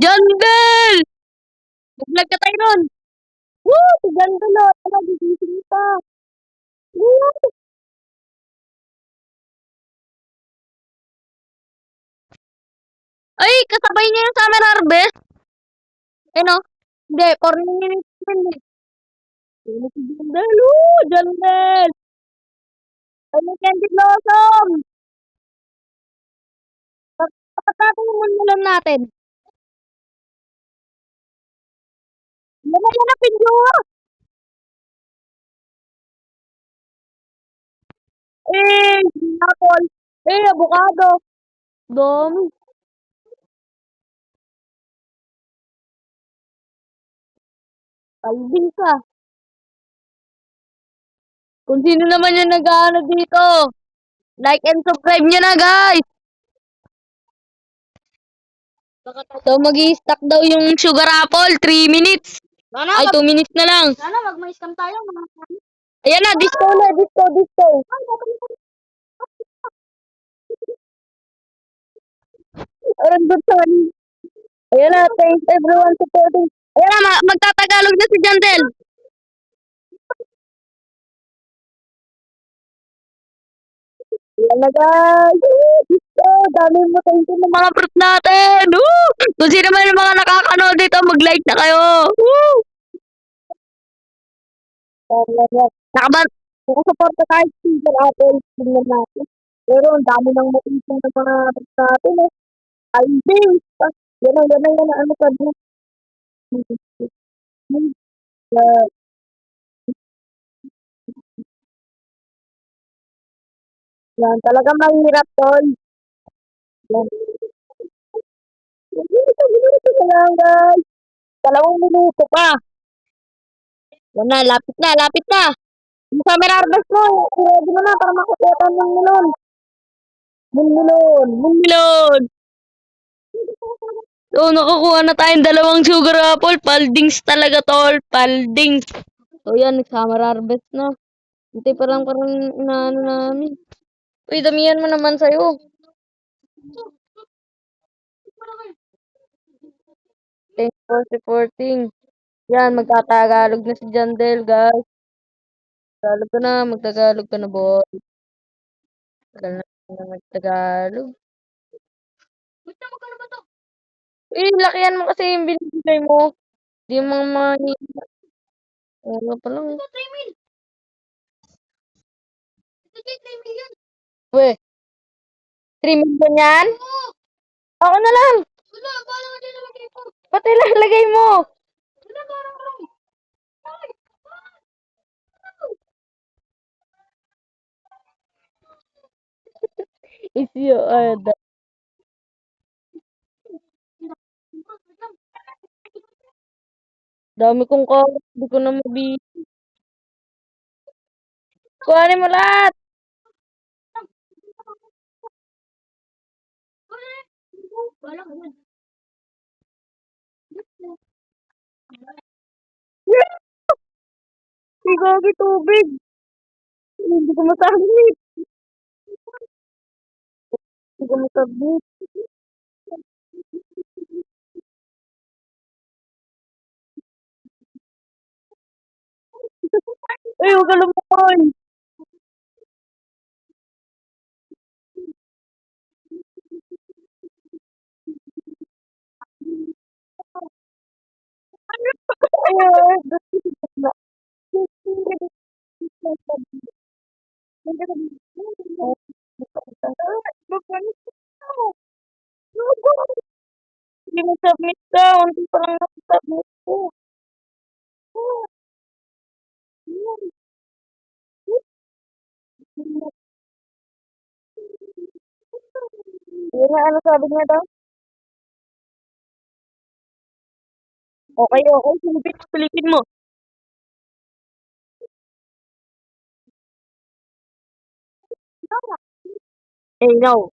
Jandel! Mag-vlog ka tayo nun. Woo! Si Jandel o. Tara, gigising pa. Woo! Ay, kasabay niya yung summer harvest. Ano? Hindi, 4 minutes yun eh. Ano si Jandel? Woo! Jandel! Ano Candy Blossom? Tapat natin yung mulmulan natin. Yan na, pinyo. Apple. Avocado. Dami. Kalbing ka. Kung sino naman yung nag-ano dito. Like and subscribe nyo na, guys. So, mag-i-stack daw yung sugar apple. 3 minutes. Ay, 2 minutes na lang. Sana mag-scam tayo. Ayan na, disco na. Disco. Ayan, good son. Ayan na, thanks everyone supporting. Ayan na, magtatagalog na si Jantel. Ayan na, guys. Dami mo thank you ng mga fruit natin. Woo! Kung sino man yung mga nakakanood dito, mag-like na kayo. Woo! Nakaban, susuporta tayo sa Sugar Apple. Tingnan natin. Pero ang dami ng maising ng mga fruit natin. Albing. Yan. Ano ka ba? Yan, talaga mahirap, tol. Yan. Minuto na lang, guys. 2 minuto pa. Yan na, lapit na. Yung summer harvest mo, ready mo na para makukutan ng milon. Milon. So, nakakuha na tayong 2 sugar apple. Paldings talaga, tol. Paldings. So, yan, nag-summer harvest na. Hindi parang inaano namin. Uy, damihan mo naman sa'yo. Thanks for supporting. Yan, magtatagalog na si Jandel, guys. Magtagalog ka na, boy. Tagal na magtagalog. Lakihan mo kasi yung binibigay mo. Di mo ano pa lang. 3 million yan? Ako na lang. Pati lagay mo. Is you dami kong kalat. Hindi ko na kuhanin mo lahat. Gagi tubig. Hindi ko masabit. Ay, huwag ka lumakoy. Hindi mo submit ka. Unti pa lang nakasubmit ko. Yun na, ano sabi niya daw? Okay. Silipin mo. No.